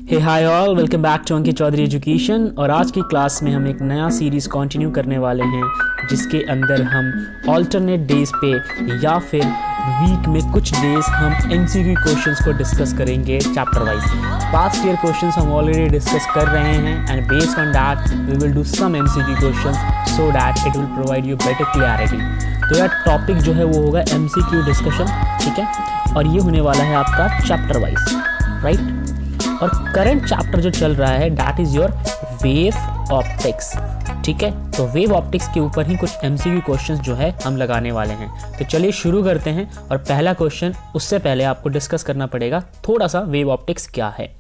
Hey hi all, welcome back to Ankit Chaudhary education. और आज की क्लास में हम एक नया सीरीज़ कंटिन्यू करने वाले हैं जिसके अंदर हम ऑल्टरनेट डेज पे या फिर वीक में कुछ डेज हम एमसीक्यू क्वेश्चंस को डिस्कस करेंगे chapter wise. Past year questions हम ऑलरेडी डिस्कस कर रहे हैं and based on that we will do some MCQ questions so that it will provide you better clarity. तो यार टॉपिक जो है वो होगा एमसीक्यू डिस्कशन, ठीक है, और ये होने वाला है आपका चैप्टर वाइज, राइट। और करंट चैप्टर जो चल रहा है that is your wave optics, ठीक है। तो वेव ऑप्टिक्स के ऊपर ही कुछ एमसीक्यू क्वेश्चंस जो है हम लगाने वाले हैं। तो चलिए शुरू करते हैं। और पहला क्वेश्चन, उससे पहले आपको डिस्कस करना पड़ेगा थोड़ा सा वेव ऑप्टिक्स क्या है।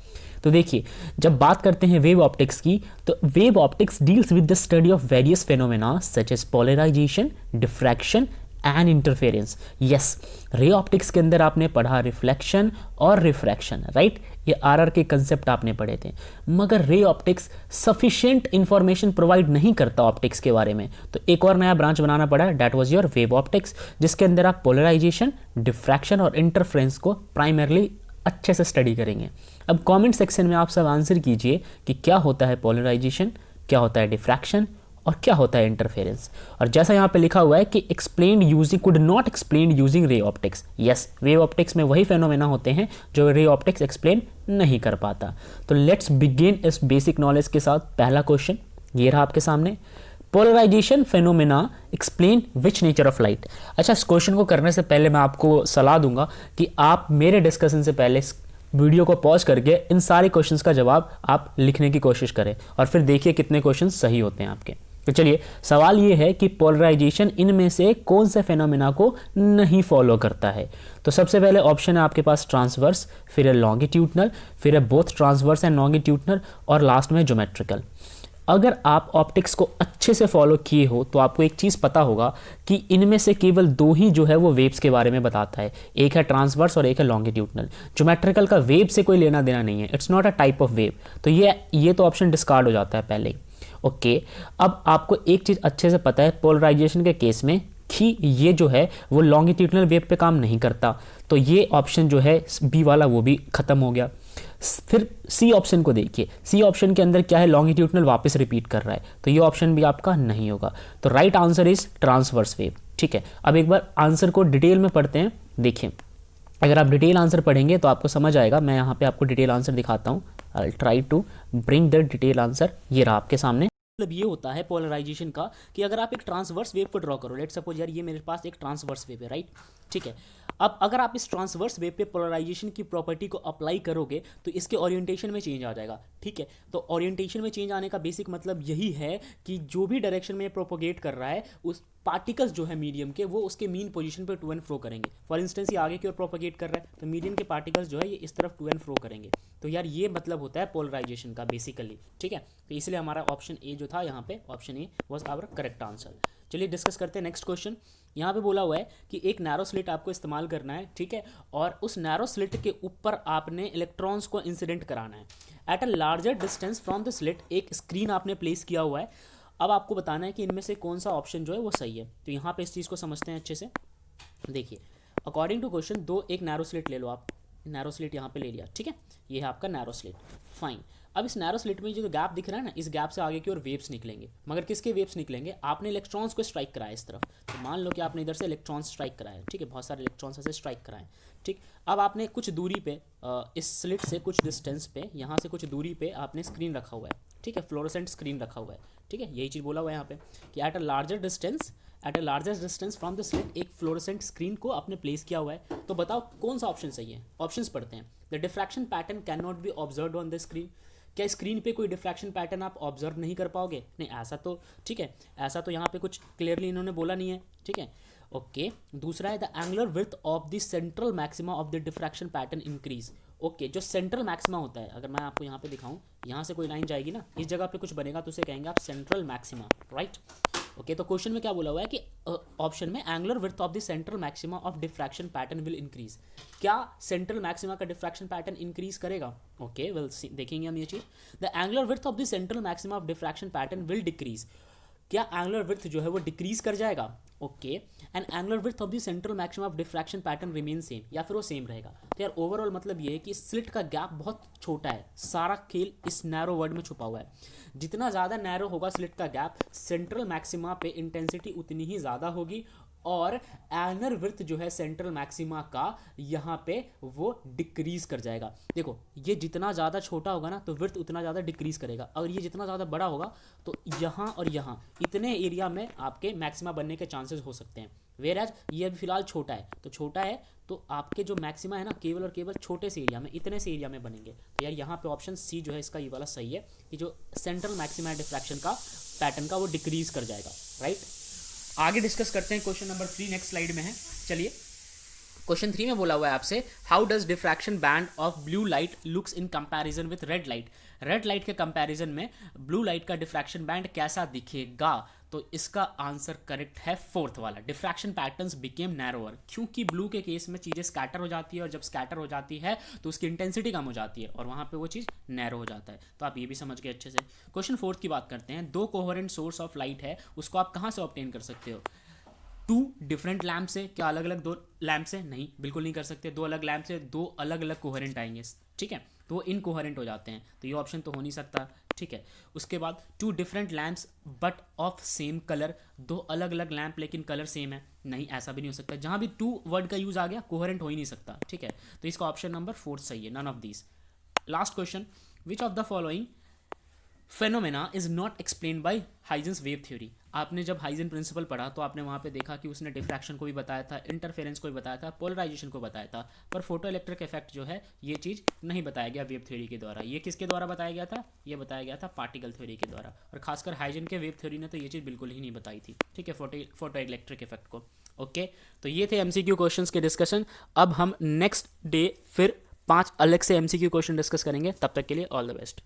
तो देखिए, जब बात करते हैं वेव ऑप्टिक्स की, तो wave optics deals with the study of various phenomena such as polarization, diffraction and interference. Yes, ray optics के अंदर आपने पढ़ा रिफ्लेक्शन और रिफ्रैक्शन, राइट। ये आरआर के कंसेप्ट आपने पढ़े थे। मगर ray optics sufficient information provide नहीं करता ऑप्टिक्स के बारे में। तो एक और नया ब्रांच बनाना पड़ा, that was your wave optics, जिसके अंदर आप पोलराइजेशन, डिफ्रैक्शन और इंटरफेरेंस को प्राइमरली अच्छे से स्टडी करेंगे। अब कमेंट सेक्शन में आप सब आंसर कीजिए कि क्या होता है पोलराइजेशन, क्या होता है डिफ्रैक्शन और क्या होता है इंटरफेरेंस। और जैसा यहाँ पे लिखा हुआ है कि explain using, could not explain using ray optics. Yes, wave optics में वही फेनोमेना होते हैं जो रे ऑप्टिक्स एक्सप्लेन नहीं कर पाता। तो लेट्स बिगिन इस बेसिक नॉलेज के साथ। पहला क्वेश्चन ये रहा आपके सामने, polarization phenomena explain which nature of light. अच्छा, इस क्वेश्चन को करने से पहले मैं आपको सलाह दूंगा कि आप मेरे डिस्कशन से पहले वीडियो को पॉज करके इन सारे क्वेश्चंस का जवाब आप लिखने की कोशिश करें और फिर देखिए कितने क्वेश्चन सही होते हैं आपके। तो चलिए, सवाल ये है कि पोलराइजेशन इनमें से कौन से फेनोमेना को नहीं फॉलो करता है। तो सबसे पहले ऑप्शन है आपके पास ट्रांसवर्स, फिर है लॉन्गिट्यूडनल, फिर है बोथ ट्रांसवर्स एंड लॉन्गिट्यूडनल, और लास्ट में ज्योमेट्रिकल। अगर आप ऑप्टिक्स को अच्छे से फॉलो किए हो तो आपको एक चीज़ पता होगा कि इनमें से केवल दो ही जो है वो वेव्स के बारे में बताता है, एक है ट्रांसवर्स और एक है लॉन्गिट्यूडनल। ज्योमेट्रिकल का वेव से कोई लेना देना नहीं है, it's not a type of wave. तो ये तो ऑप्शन डिस्कार्ड हो जाता है पहले ही। ओके, अब आपको एक चीज़ अच्छे से पता है पोलराइजेशन के केस में कि ये जो है वो लॉन्गिट्यूडनल वेव पे काम नहीं करता। तो ये ऑप्शन जो है बी वाला वो भी खत्म हो गया। फिर सी ऑप्शन को देखिए, सी ऑप्शन के अंदर क्या है, लॉन्गिट्यूडनल वापस रिपीट कर रहा है, तो ये ऑप्शन भी आपका नहीं होगा। तो right answer is transverse wave, ठीक है। अब एक बार आंसर को डिटेल में पढ़ते हैं। देखिए, अगर आप डिटेल आंसर पढ़ेंगे तो आपको समझ आएगा। मैं यहाँ पे आपको डिटेल आंसर दिखाता हूँ। I try to bring the detail answer. ये रहा आपके सामने। मतलब ये होता है पोलराइजेशन का कि अगर आप एक ट्रांसवर्स वेव को ड्रॉ करो, लेट सपोज यार ये मेरे पास एक ट्रांसवर्स वेव है, राइट, ठीक है। अब अगर आप इस ट्रांसवर्स वेव पे पोलराइजेशन की प्रॉपर्टी को अप्लाई करोगे तो इसके ओरिएंटेशन में चेंज आ जाएगा, ठीक है। तो ओरिएंटेशन में चेंज आने का बेसिक मतलब यही है कि जो भी डायरेक्शन में प्रोपोगेट कर रहा है उस पार्टिकल्स जो है मीडियम के, वो उसके मीन पोजीशन पे टू एंड फ्रो करेंगे। फॉर इंस्टेंस ये आगे की ओर प्रोपोगेट कर रहा है तो मीडियम के पार्टिकल्स जो है ये इस तरफ टू एंड फ्रो करेंगे। तो यार ये मतलब होता है पोलराइजेशन का बेसिकली, ठीक है। तो इसलिए हमारा ऑप्शन ए जो था यहाँ पे, option A was our correct answer. चलिए डिस्कस करते हैं नेक्स्ट क्वेश्चन। यहाँ पे बोला हुआ है कि एक नैरो स्लिट आपको इस्तेमाल करना है, ठीक है, और उस नैरो स्लिट के ऊपर आपने इलेक्ट्रॉन्स को इंसिडेंट कराना है। At a larger distance from the slit एक स्क्रीन आपने प्लेस किया हुआ है। अब आपको बताना है कि इनमें से कौन सा ऑप्शन जो है वो सही है। तो यहाँ पे इस चीज़ को समझते हैं अच्छे से। देखिए, अकॉर्डिंग टू क्वेश्चन एक नैरो स्लिट ले लो आप। नैरो स्लिट यहाँ पे ले लिया, ठीक है, ये है आपका नैरो स्लिट, फाइन। अब इस नैरो स्लिट में जो गैप दिख रहा है ना, इस गैप से आगे की ओर वेव्स निकलेंगे। मगर किसके वेव्स निकलेंगे, आपने इलेक्ट्रॉन्स को स्ट्राइक कराया इस तरफ। तो मान लो कि आपने इधर से इलेक्ट्रॉन्स स्ट्राइक कराया, ठीक है, बहुत सारे इलेक्ट्रॉन्स ऐसे स्ट्राइक कराए, ठीक। अब आपने कुछ दूरी पे इस स्लिट से कुछ डिस्टेंस पे, यहाँ से कुछ दूरी पे आपने स्क्रीन रखा हुआ है, ठीक है, फ्लोरोसेंट स्क्रीन रखा हुआ है, ठीक है। यही चीज़ बोला हुआ है यहाँ पे कि at a larger distance from the slit एक फ्लोरोसेंट स्क्रीन को आपने प्लेस किया हुआ है। तो बताओ कौन सा ऑप्शन सही है। ऑप्शंस पढ़ते हैं। The diffraction pattern can not be observed on the screen. क्या स्क्रीन पे कोई डिफ्रैक्शन पैटर्न आप ऑब्जर्व नहीं कर पाओगे? नहीं, ऐसा तो ठीक है, ऐसा तो यहाँ पे कुछ क्लियरली इन्होंने बोला नहीं है, ठीक है, ओके। दूसरा है the angular width of the central maxima of the diffraction pattern increase. Okay, जो सेंट्रल मैक्सिमा होता है, अगर मैं आपको यहाँ पे दिखाऊं, यहाँ से कोई लाइन जाएगी ना, इस जगह पे कुछ बनेगा तो उसे कहेंगे आप सेंट्रल मैक्सिमा, राइट। ओके, तो क्वेश्चन में क्या बोला हुआ है कि ऑप्शन में angular width of the central maxima of diffraction pattern will increase. क्या सेंट्रल मैक्सिमा का डिफ्रैक्शन पैटर्न इंक्रीज करेगा? ओके, वेल देखेंगे हम ये चीज। The angular width of the central maxima of diffraction pattern will decrease. क्या angular width जो है वो डिक्रीज कर जाएगा? Okay, and angular width of the central maximum of diffraction pattern remain same, या फिर वो सेम रहेगा। तो यार ओवरऑल मतलब ये है कि स्लिट का गैप बहुत छोटा है, सारा खेल इस नैरो वर्ड में छुपा हुआ है। जितना ज़्यादा नैरो होगा स्लिट का गैप, सेंट्रल मैक्सिमा पे इंटेंसिटी उतनी ही ज़्यादा होगी, और एनर विड्थ जो है सेंट्रल मैक्सिमा का यहाँ पे वो डिक्रीज कर जाएगा। देखो ये जितना ज़्यादा छोटा होगा ना तो विड्थ उतना ज़्यादा डिक्रीज करेगा, और ये जितना ज़्यादा बड़ा होगा तो यहाँ और यहाँ इतने एरिया में आपके मैक्सिमा बनने के चांसेस हो सकते हैं। वेयर एज ये अभी फिलहाल छोटा है, तो छोटा है तो आपके जो मैक्सिमा है ना केवल और केवल छोटे से एरिया में, इतने से एरिया में बनेंगे। तो यार यहाँ पे ऑप्शन सी जो है इसका ये वाला सही है कि जो सेंट्रल मैक्सिमा डिफ्रैक्शन का पैटर्न का वो डिक्रीज कर जाएगा, राइट। आगे डिस्कस करते हैं क्वेश्चन नंबर 3, नेक्स्ट स्लाइड में है। चलिए क्वेश्चन 3 में बोला हुआ है आपसे, how does diffraction band of blue light looks in comparison with red light. Red light के कंपैरिजन में ब्लू लाइट का डिफ्रैक्शन बैंड कैसा दिखेगा? तो इसका आंसर करेक्ट है फोर्थ वाला, डिफ्रैक्शन पैटर्न्स बिकेम नैरोअर। क्योंकि ब्लू के केस में चीज़ें स्कैटर हो जाती है, और जब स्कैटर हो जाती है तो उसकी इंटेंसिटी कम हो जाती है, और वहाँ पे वो चीज़ नैरो हो जाता है। तो आप ये भी समझ गए अच्छे से। क्वेश्चन 4 की बात करते हैं। 2 कोहेरेंट सोर्स ऑफ लाइट है, उसको आप कहाँ से ऑब्टेन कर सकते हो? 2 डिफरेंट लैम्प से। क्या अलग अलग 2 लैम्प से? नहीं, बिल्कुल नहीं कर सकते। 2 अलग लैम्प से 2 अलग अलग कोहेरेंट आएंगे, ठीक है, तो वो इनकोहेरेंट हो जाते हैं, तो ये ऑप्शन तो हो नहीं सकता, ठीक है। उसके बाद 2 different lamps but of same colour, 2 अलग अलग लैम्प लेकिन कलर सेम है, नहीं ऐसा भी नहीं हो सकता। जहाँ भी 2 वर्ड का यूज आ गया कोहेरेंट हो ही नहीं सकता, ठीक है। तो इसका ऑप्शन नंबर 4 सही है, none of these. Last question, which of the following phenomena is not explain by Huygens wave theory. आपने जब हाइजेन प्रिंसिपल पढ़ा तो आपने वहाँ पे देखा कि उसने डिफ्रैक्शन को भी बताया था, इंटरफेरेंस को भी बताया था, पोलराइजेशन को बताया था, पर फोटो इलेक्ट्रिक इफेक्ट जो है ये चीज़ नहीं बताया गया वेव थ्योरी के द्वारा। ये किसके द्वारा बताया गया था? ये बताया गया था पार्टिकल थ्योरी के द्वारा, और खासकर हाइजेन के वेव थ्योरी ने तो ये चीज़ बिल्कुल ही नहीं बताई थी, ठीक है, फोटो इलेक्ट्रिक इफेक्ट को। ओके, तो ये थे एमसीक्यू क्वेश्चंस के डिस्कशन। अब हम नेक्स्ट डे फिर 5 अलग से एमसीक्यू क्वेश्चन डिस्कस करेंगे। तब तक के लिए ऑल द बेस्ट।